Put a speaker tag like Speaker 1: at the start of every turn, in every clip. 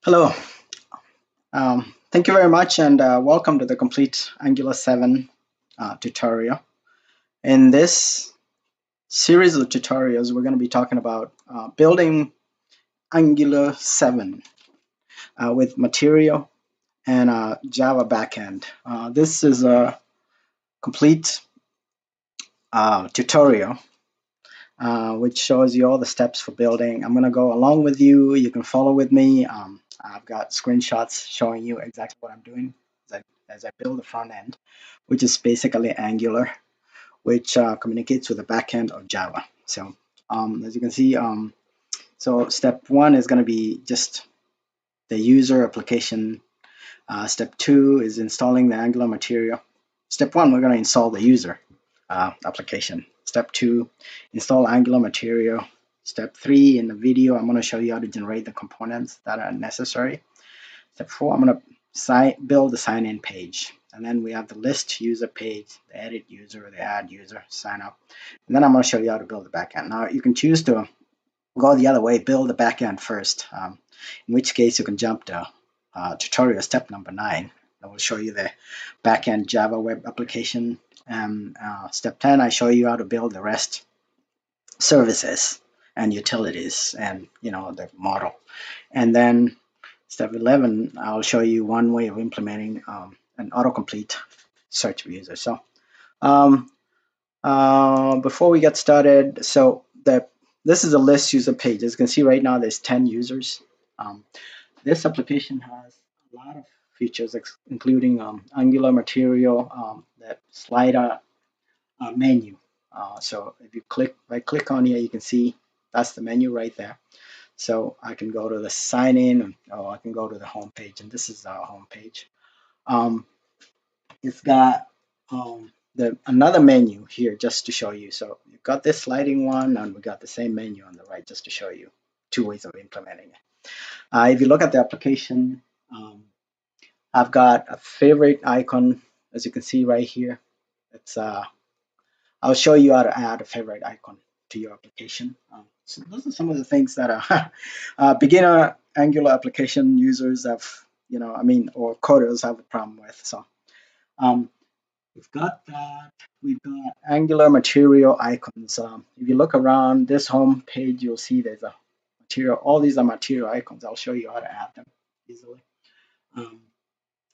Speaker 1: Hello. Thank you very much and welcome to the complete Angular 7 tutorial. In this series of tutorials, we're going to be talking about building Angular 7 with Material and Java backend. This is a complete tutorial which shows you all the steps for building. I'm going to go along with you. You can follow with me. I've got screenshots showing you exactly what I'm doing as I build the front end, which is basically Angular, which communicates with the back end of Java. So as you can see, so step one is going to be just the user application. Step two is installing the Angular material. Step one, we're going to install the user application. Step two, install Angular material. Step three, in the video, I'm going to show you how to generate the components that are necessary. Step four, I'm going to build the sign-in page. And then we have the list user page, the edit user, the add user, sign up. And then I'm going to show you how to build the backend. Now, you can choose to go the other way, build the backend first, in which case you can jump to tutorial step number 9. That will show you the backend Java web application. Step 10, I show you how to build the REST services and utilities and the model. And then step 11, I'll show you one way of implementing an autocomplete search user. So before we get started, so this is a list user page. As you can see right now, there's 10 users. This application has a lot of features, including Angular material, that slider menu. So if you click on here, you can see that's the menu right there. So I can go to the sign in, or I can go to the home page, and this is our home page. It's got another menu here just to show you. So you've got this sliding one, and we got the same menu on the right just to show you two ways of implementing it. If you look at the application, I've got a favorite icon, as you can see right here. It's I'll show you how to add a favorite icon to your application. So those are some of the things that beginner Angular application users have, or coders have a problem with. So we've got that. We've got Angular material icons. If you look around this home page, you'll see there's a material. All these are material icons. I'll show you how to add them easily.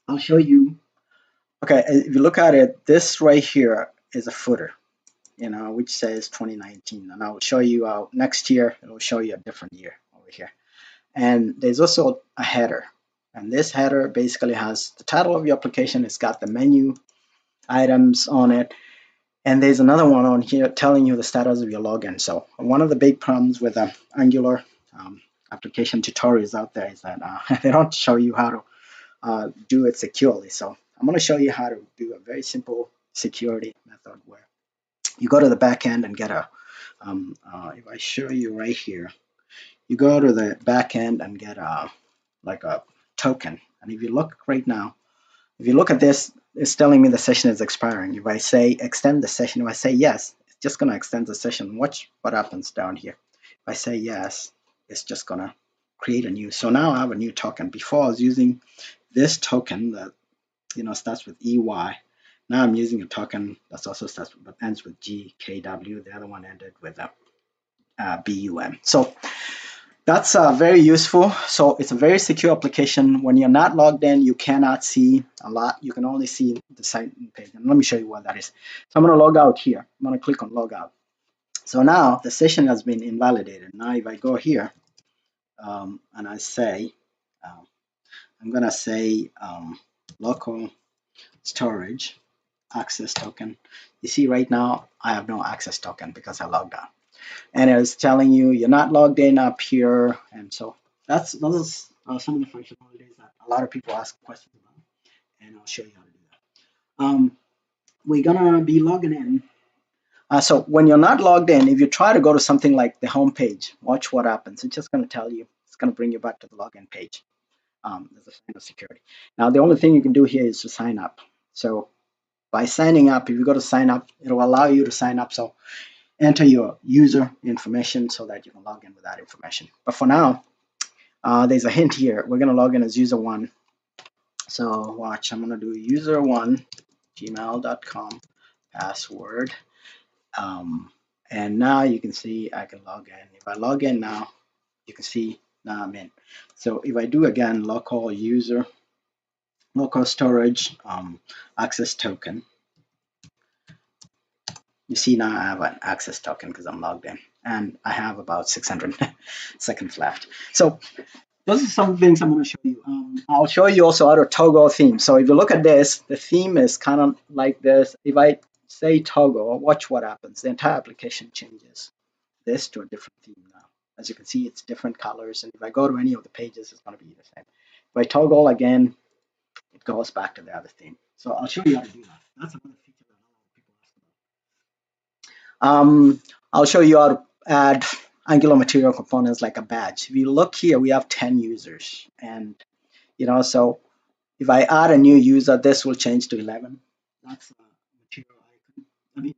Speaker 1: I'll show you. Okay, if you look at it, this right here is a footer, which says 2019, and I'll show you next year. It'll show you a different year over here. And there's also a header, and this header basically has the title of your application. It's got the menu items on it, and there's another one on here telling you the status of your login. So one of the big problems with Angular application tutorials out there is that they don't show you how to do it securely. So I'm going to show you how to do a very simple security method where you go to the back end and get if I show you right here, you go to the back end and get like a token. And if you look right now, if you look at this, it's telling me the session is expiring. If I say extend the session, if I say yes, it's just going to extend the session. Watch what happens down here. If I say yes, it's just going to create a new. So now I have a new token. Before I was using this token that starts with EY. Now I'm using a token that also ends with GKW. The other one ended with BUM. So that's very useful. So it's a very secure application. When you're not logged in, you cannot see a lot. You can only see the site page. And let me show you what that is. So I'm going to log out here. I'm going to click on log out. So now the session has been invalidated. Now if I go here and I say, I'm going to say local storage access token. You see right now I have no access token because I logged out, and it's telling you you're not logged in up here. And so those are some of the functionalities that a lot of people ask questions about, and I'll show you how to do that. We're gonna be logging in. So when you're not logged in, if you try to go to something like the home page, watch what happens. It's just going to tell you, it's going to bring you back to the login page. There's a sign of security. Now the only thing you can do here is to sign up. So by signing up, if you go to sign up, it will allow you to sign up. So enter your user information so that you can log in with that information. But for now, there's a hint here. We're going to log in as user1. So watch, I'm going to do user1 gmail.com password. And now you can see I can log in. If I log in now, you can see now I'm in. So if I do again local user, local storage access token, you see now I have an access token because I'm logged in, and I have about 600 seconds left. So those are some things I'm going to show you. I'll show you also how to toggle themes. So if you look at this, the theme is kind of like this. If I say toggle, watch what happens. The entire application changes this to a different theme now. As you can see, it's different colors. And if I go to any of the pages, it's going to be the same. If I toggle again, it goes back to the other theme. So I'll show you how to do that. That's another feature that a lot of people ask about. I'll show you how to add Angular material components like a badge. If you look here, we have 10 users. And, so if I add a new user, this will change to 11. That's a material icon,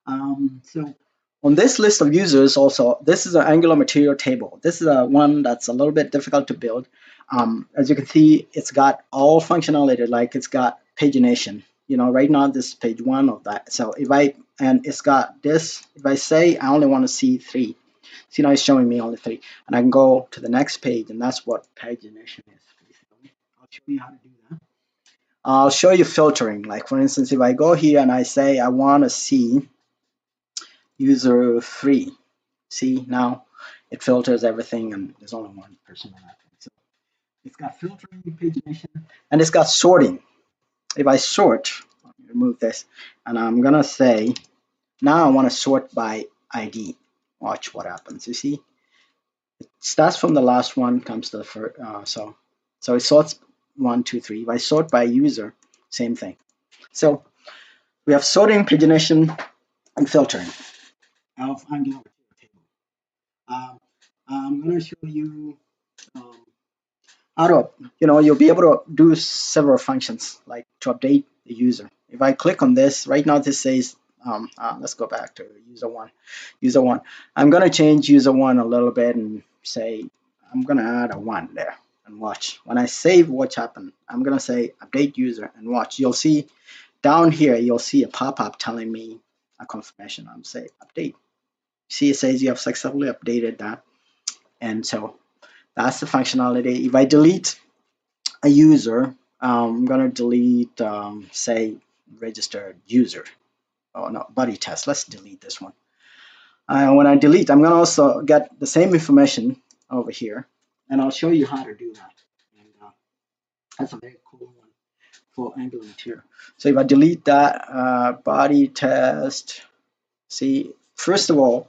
Speaker 1: a badge. So on this list of users also, this is an Angular material table. This is one that's a little bit difficult to build. As you can see, it's got all functionality, like it's got pagination. Right now this is page 1 of that. So and it's got this, if I say I only want to see 3, see now it's showing me only 3, and I can go to the next page, and that's what pagination is. I'll show you how to do that. I'll show you filtering. Like for instance, if I go here and I say I want to see user 3, see now it filters everything, and there's only one person on that thing. So it's got filtering, pagination, and it's got sorting. If I sort, let me remove this, and I'm gonna say now I want to sort by ID. Watch what happens. You see, it starts from the last one, comes to the first. So it sorts 1, 2, 3. If I sort by user, same thing. So we have sorting, pagination, and filtering of Angular table. I'm going to show you how to, you'll be able to do several functions, like to update the user. If I click on this, right now this says, let's go back to user one. User one. I'm going to change user one a little bit and say, I'm going to add a 1 there, and watch. When I save, watch happen. I'm going to say update user, and watch. You'll see down here, you'll see a pop-up telling me a confirmation. I'm say update. See, it says you have successfully updated that. And so that's the functionality. If I delete a user, I'm going to delete, say, registered user. Oh, no, buddy test. Let's delete this one. When I delete, I'm going to also get the same information over here, and I'll show you how to do that. And that's a very cool one for Angular material. So if I delete that body test, see, first of all,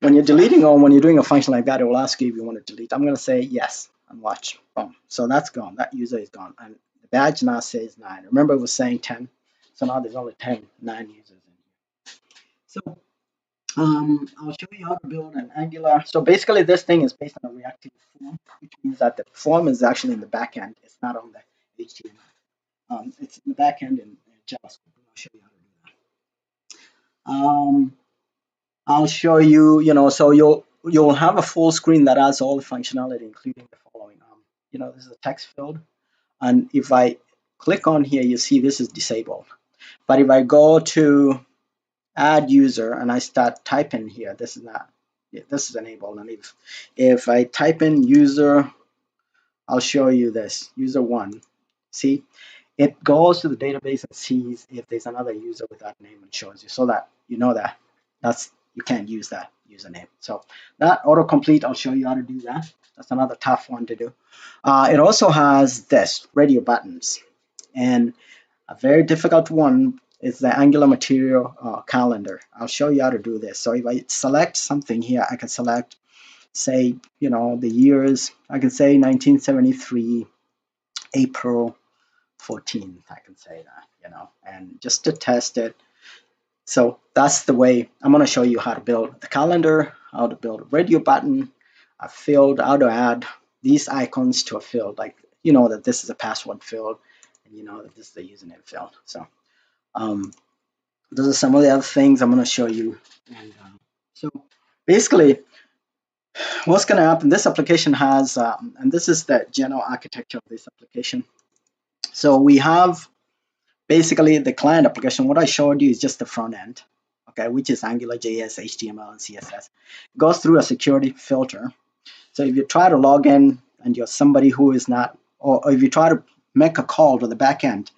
Speaker 1: when you're deleting or when you're doing a function like that, it will ask you if you want to delete. I'm going to say yes, and watch. Boom. So that's gone. That user is gone. And the badge now says 9. Remember, it was saying 10. So now there's only 9 users in here. So I'll show you how to build an Angular. So basically, this thing is based on a reactive form, which means that the form is actually in the back end. It's not on the HTML. It's in the back end in JavaScript. I'll show you how to do that. I'll show you, so you'll have a full screen that has all the functionality, including the following. This is a text field, and if I click on here, you see this is disabled. But if I go to add user and I start typing here, this is not. Yeah, this is enabled. And if I type in user, I'll show you this user 1. See, it goes to the database and sees if there's another user with that name and shows you, so that you know that you can't use that username. So that autocomplete, I'll show you how to do that. That's another tough one to do. It also has this radio buttons, and a very difficult one is the Angular material calendar. I'll show you how to do this. So if I select something here, I can select, say, the years. I can say 1973, April 14th. I can say that, and just to test it. So that's the way I'm going to show you how to build the calendar, how to build a radio button, a field, how to add these icons to a field, like that this is a password field, and that this is the username field. So those are some of the other things I'm going to show you. And so basically, what's going to happen, this application has, and this is the general architecture of this application. So we have basically the client application. What I showed you is just the front end, okay, which is AngularJS, HTML, and CSS. It goes through a security filter. So if you try to log in and you're somebody who is not, or if you try to make a call to the backend,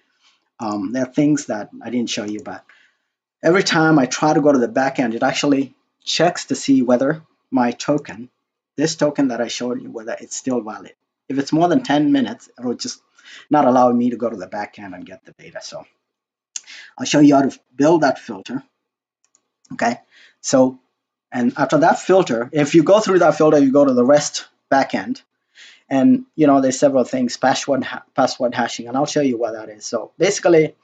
Speaker 1: there are things that I didn't show you, but every time I try to go to the backend, it actually checks to see whether my token, this token that I showed you, whether it's still valid. If it's more than 10 minutes, it'll just not allow me to go to the backend and get the data. So I'll show you how to build that filter. Okay, so, and after that filter, if you go through that filter, you go to the REST backend, and there's several things, password hashing, and I'll show you what that is. So basically,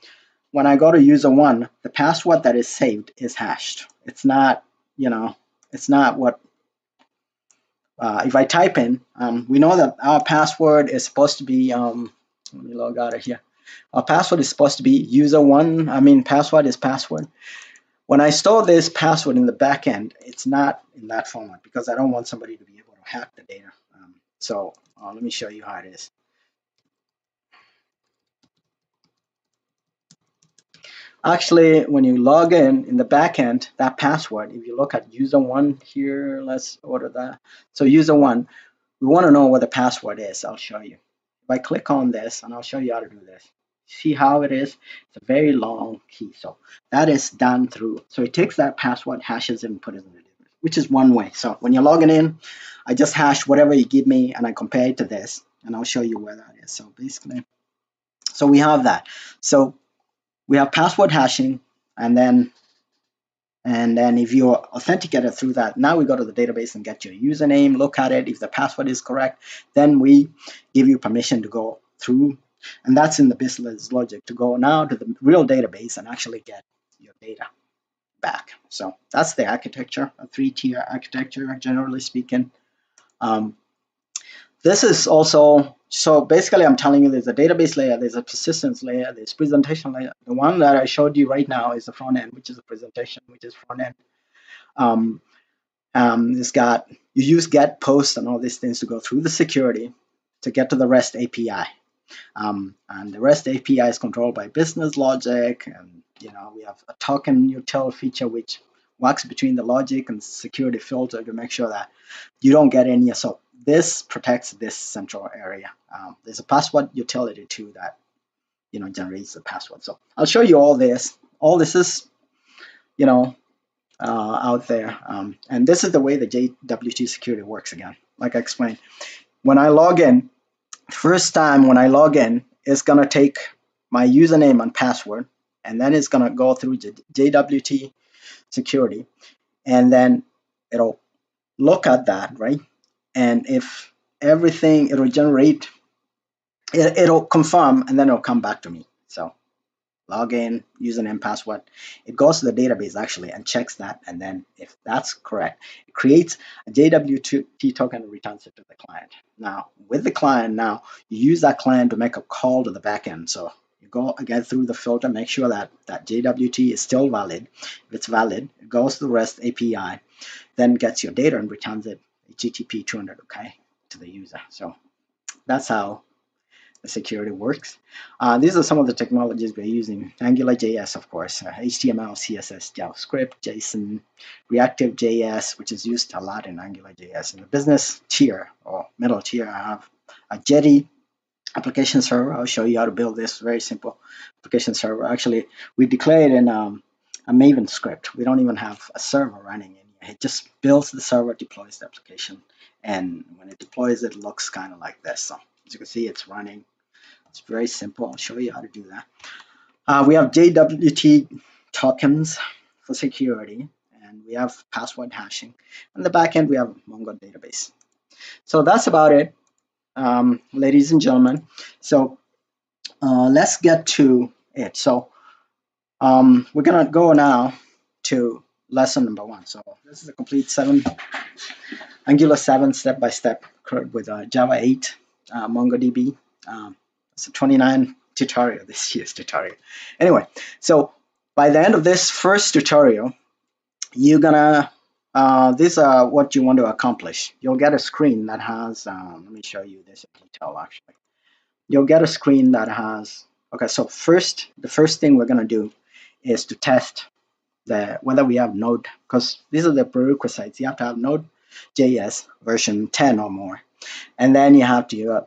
Speaker 1: when I go to user one, the password that is saved is hashed. It's not, it's not what, if I type in, we know that our password is supposed to be, let me log out of here. Our password is supposed to be user one, password is password. When I store this password in the backend, it's not in that format because I don't want somebody to be able to hack the data. So let me show you how it is. Actually, when you log in the backend, that password, if you look at user one here, let's order that. So user one, we want to know what the password is. I'll show you. If I click on this, and I'll show you how to do this. See how it is? It's a very long key. So that is done through. So it takes that password, hashes it, and put it in the database, which is one way. So when you're logging in, I just hash whatever you give me, and I compare it to this, and I'll show you where that is. So basically, so we have that. So we have password hashing, and then if you authenticate it through that, now we go to the database and get your username, look at it. If the password is correct, then we give you permission to go through, and that's in the business logic, to go now to the real database and actually get your data back. So that's the architecture, a 3-tier architecture, generally speaking. This is also, so basically I'm telling you there's a database layer, there's a persistence layer, there's presentation layer. The one that I showed you right now is the front end, which is a presentation, which is front end. It's got, you use get, post, and all these things to go through the security to get to the REST API. And the REST API is controlled by business logic, and we have a token util feature which works between the logic and security filter to make sure that you don't get any. So this protects this central area. There's a password utility too that generates the password. So I'll show you all this. All this is out there, and this is the way the Jwt Security works. Again, like I explained, when I log in, first time when I log in, it's gonna take my username and password, and then it's gonna go through Jwt Security, and then it'll look at that, right? And if everything, it'll generate, it'll confirm, and then it'll come back to me. So login, username, password. It goes to the database actually and checks that, and then if that's correct, it creates a JWT token and returns it to the client. Now, with the client, now you use that client to make a call to the backend. So you go again through the filter, make sure that JWT is still valid. If it's valid, it goes to the REST API, then gets your data and returns it HTTP 200, okay, to the user. So that's how the security works. These are some of the technologies we're using. AngularJS, of course, HTML, CSS, JavaScript, JSON, Reactive.js, which is used a lot in AngularJS. In the business tier or middle tier, I have a Jetty application server. I'll show you how to build this very simple application server. Actually, we declare it in a Maven script. We don't even have a server running in here. It just builds the server, deploys the application, and when it deploys, it looks kind of like this. So as you can see, it's running. It's very simple. I'll show you how to do that. We have JWT tokens for security, and we have password hashing. On the back end, we have Mongo database. So that's about it, ladies and gentlemen. So let's get to it. So we're going to go now to lesson number 1. So this is a complete Angular 7 step-by-step CRUD with Java 8, MongoDB. It's a 29 tutorial, this year's tutorial. Anyway, so by the end of this first tutorial, you're gonna these are what you want to accomplish. You'll get a screen that has, let me show you this in detail actually. You'll get a screen that has, okay, so the first thing we're going to do is to test whether we have Node, because these are the prerequisites. You have to have Node.js version 10 or more, and then you have to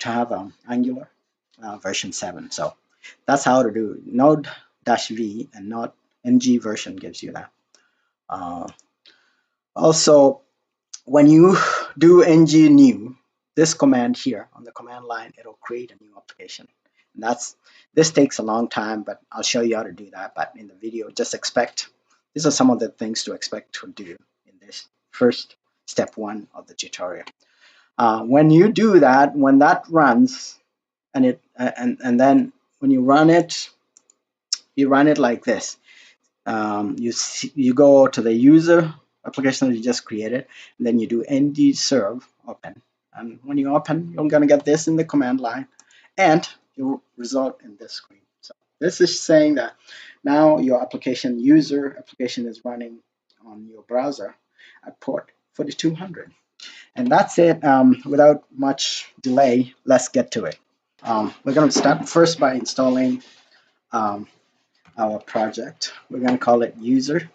Speaker 1: have Angular version 7. So that's how to do Node-V and not ng version gives you that. Also, when you do ng new, this command here on the command line, it'll create a new application. And this takes a long time, but I'll show you how to do that. But in the video, just expect, these are some of the things to expect to do in this first step 1 of the tutorial. When you do that, when that runs, and then when you run it like this. You go to the user application that you just created, and then you do ng serve open. And when you open, you're going to get this in the command line, and it will result in this screen. So this is saying that now your user application is running on your browser at port 4200. And that's it. Without much delay, let's get to it. We're going to start first by installing our project. We're going to call it user,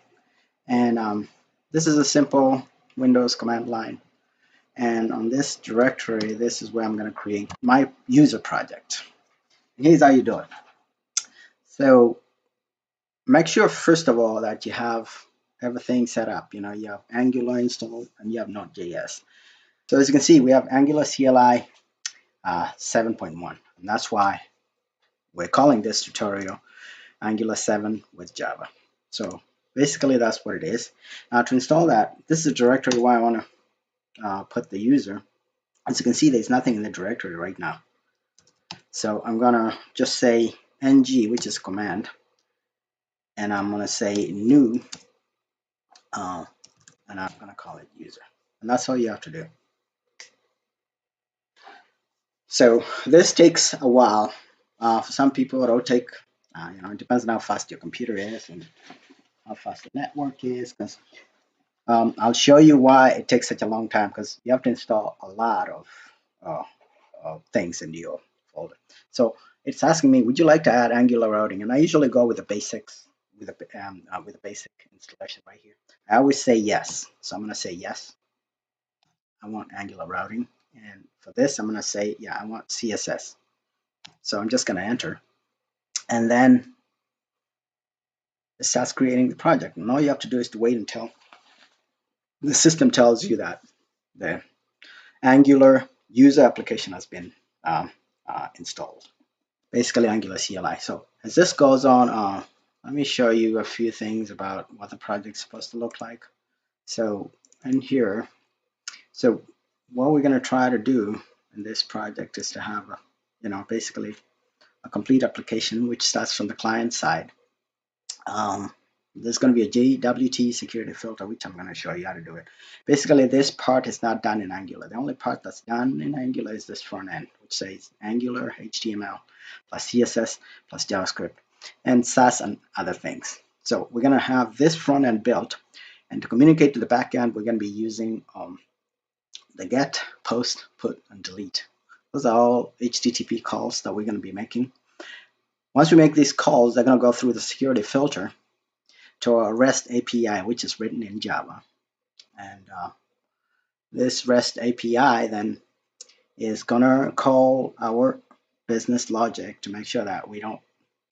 Speaker 1: and this is a simple Windows command line, and on this directory, this is where I'm going to create my user project. And here's how you do it. So make sure first of all that you have everything set up. You have Angular installed and you have Node.js. So as you can see, we have Angular CLI 7.1, and that's why we're calling this tutorial Angular 7 with Java. So basically that's what it is. Now to install that, this is a directory where I want to put the user. As you can see, there's nothing in the directory right now. So I'm going to just say ng, which is command, and I'm going to say new, and I'm going to call it user. And that's all you have to do. So this takes a while. For some people, it'll take, it depends on how fast your computer is and how fast the network is. Because I'll show you why it takes such a long time, because you have to install a lot of things in your folder. So it's asking me, would you like to add Angular routing? And I usually go with the basics, with the basic installation right here. I always say yes. So I'm going to say yes. I want Angular routing. And for this, I'm going to say, yeah, I want CSS. So I'm just going to enter. And then it starts creating the project. And all you have to do is to wait until the system tells you that the Angular user application has been installed. Basically Angular CLI. So as this goes on, let me show you a few things about what the project's supposed to look like. So in here, so what we're going to try to do in this project is to have basically a complete application which starts from the client side. There's going to be a Jwt Security filter, which I'm going to show you how to do it. Basically, this part is not done in Angular. The only part that's done in Angular is this front end, which says Angular HTML plus CSS plus JavaScript and Sass and other things. So we're going to have this front end built, and to communicate to the back end, we're going to be using the get, post, put, and delete. Those are all HTTP calls that we're going to be making. Once we make these calls, they're going to go through the security filter to a REST API, which is written in Java. And this REST API then is going to call our business logic to make sure that we don't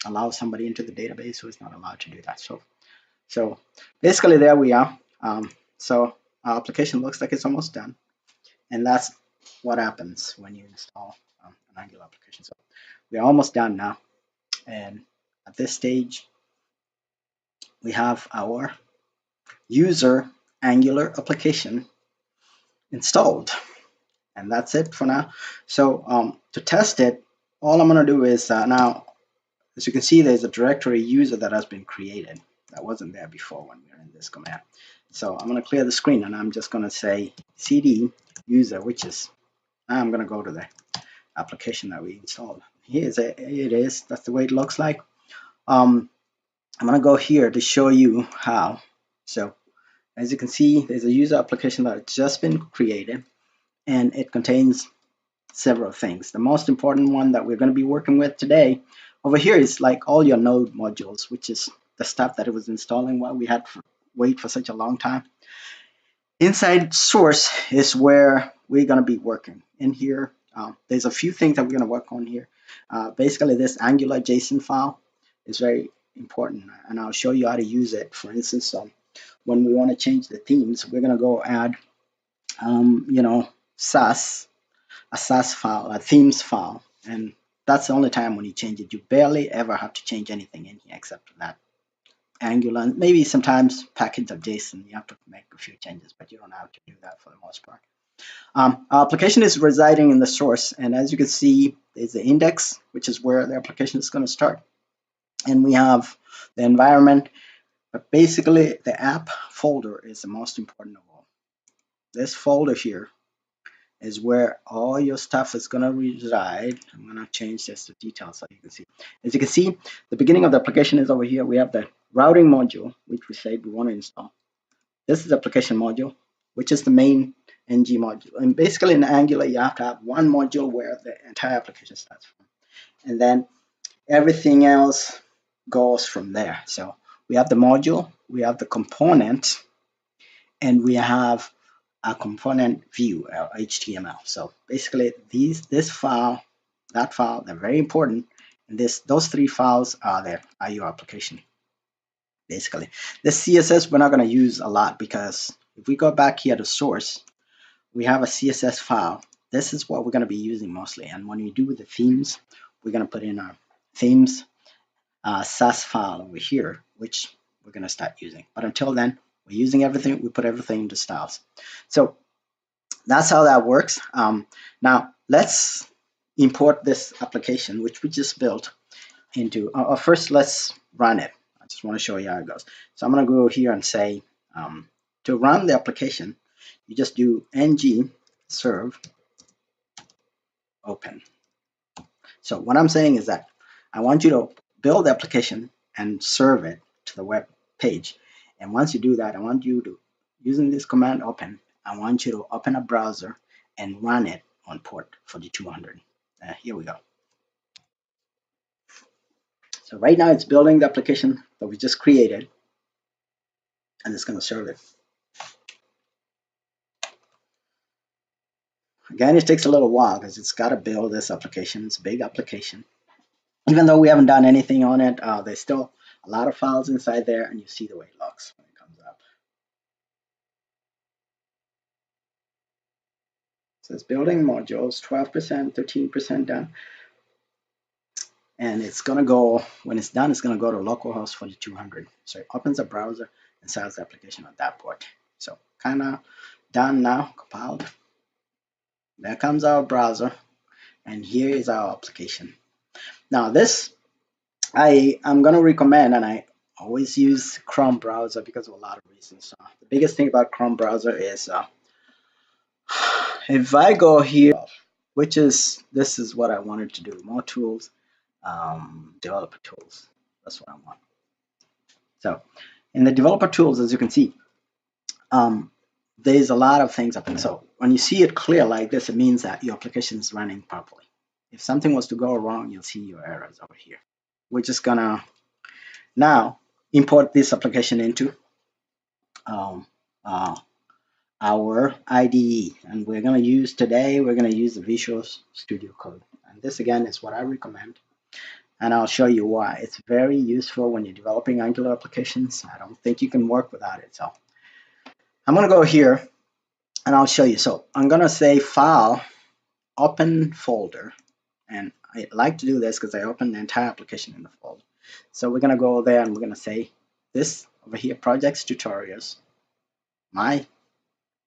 Speaker 1: allow somebody into the database who is not allowed to do that. So basically there we are. So our application looks like it's almost done. And that's what happens when you install an Angular application. So we're almost done now. And at this stage, we have our user Angular application installed. And that's it for now. So to test it, all I'm going to do is now, as you can see, there's a directory user that has been created. That wasn't there before when we were in this command. So I'm going to clear the screen, and I'm just going to say cd user, which is, I'm going to go to the application that we installed. Here it is. That's the way it looks like. I'm going to go here to show you how. So As you can see, there's a user application that has just been created, and it contains several things. The most important one that we're going to be working with today over here is like all your node modules, which is the stuff that it was installing while we had to wait for such a long time. Inside source is where we're going to be working. In here, there's a few things that we're going to work on here. Basically, this Angular JSON file is very important, and I'll show you how to use it. For instance, when we want to change the themes, we're going to go add, a SAS file, a themes file, and that's the only time when you change it. You barely ever have to change anything in here except for that Angular, and maybe sometimes package.json. You have to make a few changes, but you don't have to do that for the most part. Our application is residing in the source, and as you can see, there's the index, which is where the application is going to start, and we have the environment. But basically, the app folder is the most important of all. This folder here is where all your stuff is going to reside. I'm going to change this to details so you can see. As you can see, the beginning of the application is over here. We have the routing module, which we said we want to install. This is the application module, which is the main ng module. And basically in Angular, you have to have one module where the entire application starts from. And then everything else goes from there. So we have the module, we have the component, and we have a component view, HTML. So basically this file, that file, they're very important. And those three files are your application. Basically, this CSS we're not going to use a lot, because if we go back here to source, we have a CSS file. This is what we're going to be using mostly. And when we do the themes, we're going to put in our themes SAS file over here, which we're going to start using. But until then, we're using everything. We put everything into styles. So that's how that works. Now let's import this application, which we just built, into. First, let's run it. I just want to show you how it goes. So I'm going to go here and say, to run the application, you just do ng serve open. So what I'm saying is that I want you to build the application and serve it to the web page. And once you do that, I want you to, using this command open, I want you to open a browser and run it on port 4200. Here we go. So right now it's building the application that we just created, and it's going to serve it. Again, it takes a little while because it's got to build this application. It's a big application. Even though we haven't done anything on it, there's still a lot of files inside there, and you see the way it looks when it comes up. So it's building modules, 12%, 13% done. And it's going to go, when it's done, it's going to go to localhost 4200. So it opens a browser and starts the application on that port. So kind of done now, compiled. There comes our browser, and here is our application. Now this, I'm going to recommend, and I always use Chrome browser because of a lot of reasons. The biggest thing about Chrome browser is if I go here, this is what I wanted to do, more tools, developer tools, that's what I want. So in the developer tools, as you can see, there's a lot of things up in. So when you see it clear like this, it means that your application is running properly. If something was to go wrong, you'll see your errors over here. We're just gonna now import this application into our IDE, and we're gonna use the Visual Studio Code. And this again is what I recommend, and I'll show you why. It's very useful when you're developing Angular applications. I don't think you can work without it. So I'm gonna go here and I'll show you. So I'm gonna say file, open folder, and I like to do this because I open the entire application in the folder. So we're gonna go there and we're gonna say this over here, projects tutorials,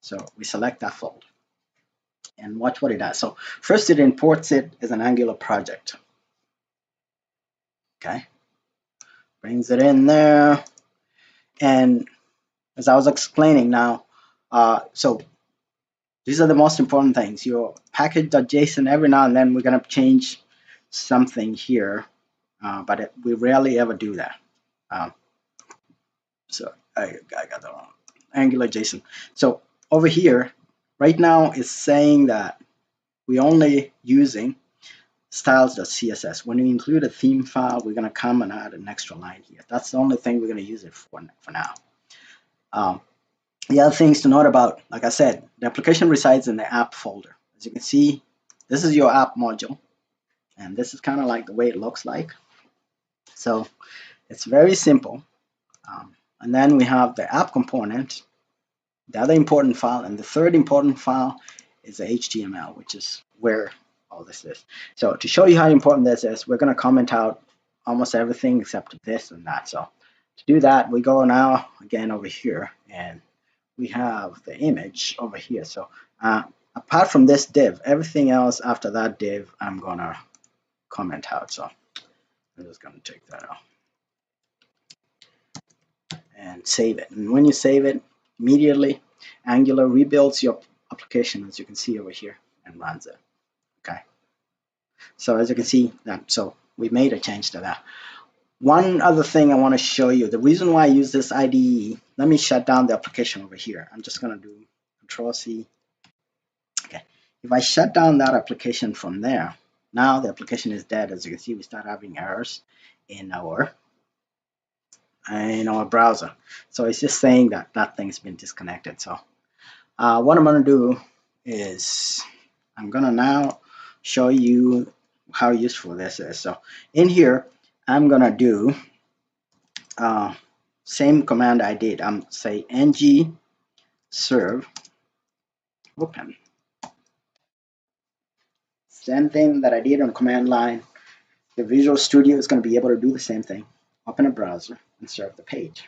Speaker 1: so we select that folder and watch what it does. So first it imports it as an Angular project. Okay, brings it in there, and as I was explaining now, so these are the most important things. Your package.json, every now and then we're going to change something here, but we rarely ever do that. So I got the wrong. Angular JSON. So over here, right now it's saying that we're only using styles.css. When we include a theme file, we're going to come and add an extra line here. That's the only thing we're going to use it for now. The other things to note about, like I said, the application resides in the app folder. As you can see, this is your app module, and this is kind of like the way it looks like. So it's very simple. And then we have the app component, the other important file, and the third important file is the HTML, which is where all this is. So to show you how important this is, we're going to comment out almost everything except this and that. So to do that, we go now again over here, and we have the image over here. So apart from this div, everything else after that div, I'm going to comment out. So I'm just going to take that out and save it. And when you save it, immediately Angular rebuilds your application, as you can see over here, and runs it. Okay. So as you can see that, so we made a change to that. One other thing I want to show you, the reason why I use this IDE, let me shut down the application over here. I'm just going to do Control-C. Okay. If I shut down that application from there, now the application is dead. As you can see, we start having errors in our browser. So it's just saying that that thing's been disconnected. So what I'm going to do is I'm going to now show you how useful this is. So in here, I'm going to do same command I did. I'm say ng serve open. Same thing that I did on command line. The Visual Studio is going to be able to do the same thing. Open a browser and serve the page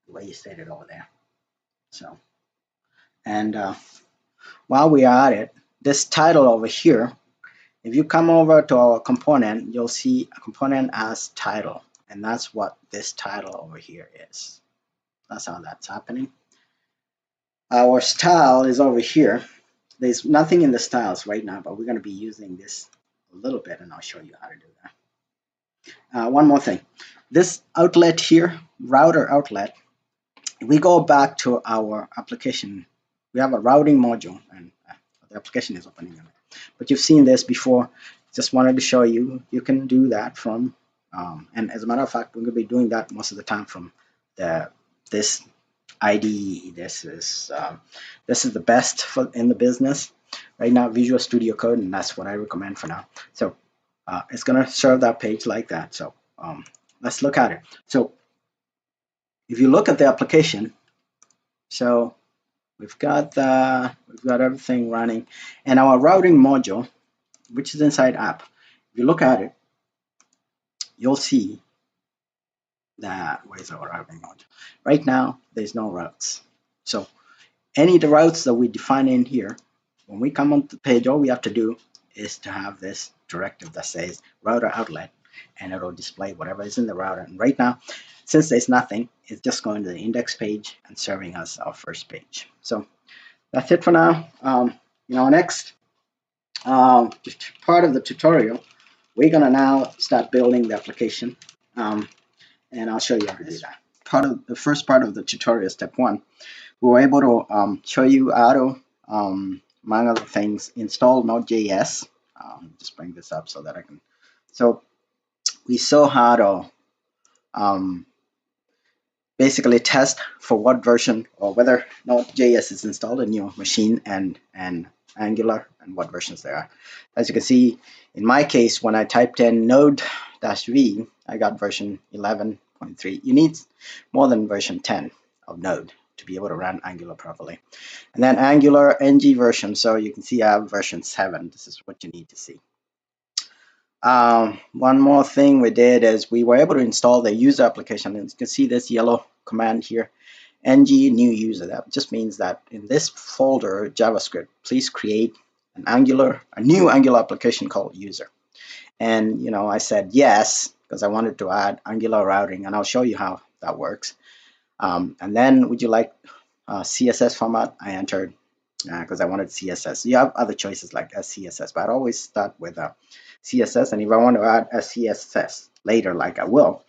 Speaker 1: the way you stated over there. So, and while we are at it, this title over here, if you come over to our component, you'll see a component as title, and that's what this title over here is. That's how that's happening. Our style is over here. There's nothing in the styles right now, but we're going to be using this a little bit, and I'll show you how to do that. One more thing. This outlet here, router outlet, if we go back to our application, we have a routing module, and the application is opening. But you've seen this before. Just wanted to show you, you can do that from, and as a matter of fact, we're going to be doing that most of the time from this IDE. This is the best in the business right now, Visual Studio Code, and that's what I recommend for now. So it's going to serve that page like that. So let's look at it. So if you look at the application, so we've got everything running, and our routing module, which is inside app. If you look at it, you'll see that where's our routing module? Right now, there's no routes. So any of the routes that we define in here, when we come on the page, all we have to do is to have this directive that says router outlet, and it'll display whatever is in the router. And right now, since there's nothing, it's just going to the index page and serving us our first page. So that's it for now. Next part of the tutorial, we're gonna now start building the application, and I'll show you how to do that. The first part of the tutorial, step 1, we were able to show you how to, among other things, install Node.js. Just bring this up so that I can. So we saw how to basically test for what version or whether Node.js is installed in your machine and Angular and what versions there are. As you can see, in my case, when I typed in node-v, I got version 11.3. You need more than version 10 of Node to be able to run Angular properly. And then Angular NG version, so you can see I have version 7. This is what you need to see. One more thing we did is we were able to install the user application, and you can see this yellow command here, ng new user. That just means that in this folder, JavaScript, please create a new Angular application called user. And I said yes because I wanted to add Angular routing, and I'll show you how that works. And then would you like CSS format? I entered because I wanted CSS. You have other choices like SCSS, but I always start with CSS, and if I want to add SCSS later, like I will,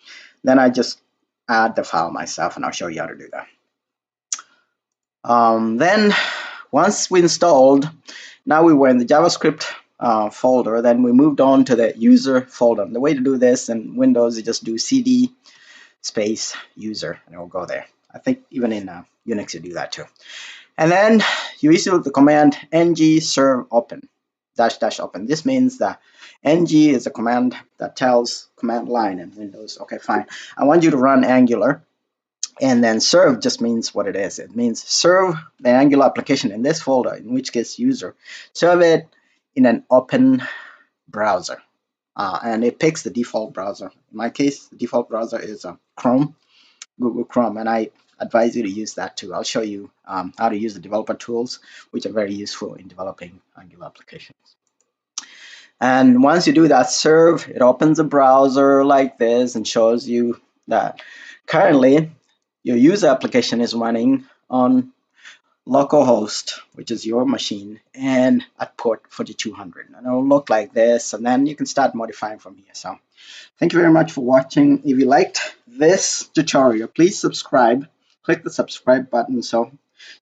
Speaker 1: then I just add the file myself, and I'll show you how to do that. Then once we installed, now we were in the JavaScript folder, then we moved on to the user folder. The way to do this in Windows, you just do cd space user and it will go there. I think even in Unix you do that too. And then you issue the command ng serve open -- open. This means that ng is a command that tells command line in Windows, okay, fine, I want you to run Angular. And then serve just means what it is. It means serve the Angular application in this folder, in which case user. Serve it in an open browser. And it picks the default browser. In my case, the default browser is Chrome, Google Chrome, and I advise you to use that too. I'll show you how to use the developer tools, which are very useful in developing Angular applications. And once you do that serve, it opens a browser like this and shows you that currently your user application is running on localhost, which is your machine, and at port 4200. And it'll look like this, and then you can start modifying from here. So thank you very much for watching. If you liked this tutorial, please subscribe. Click the subscribe button so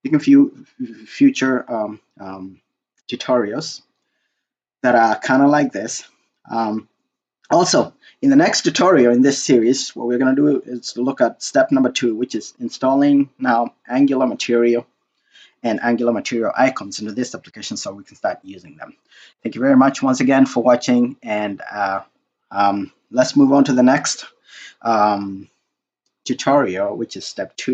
Speaker 1: you can view future tutorials that are kind of like this. Also, in the next tutorial in this series, what we're going to do is to look at step number 2, which is installing now Angular Material and Angular Material icons into this application so we can start using them. Thank you very much once again for watching, and let's move on to the next tutorial, which is step 2.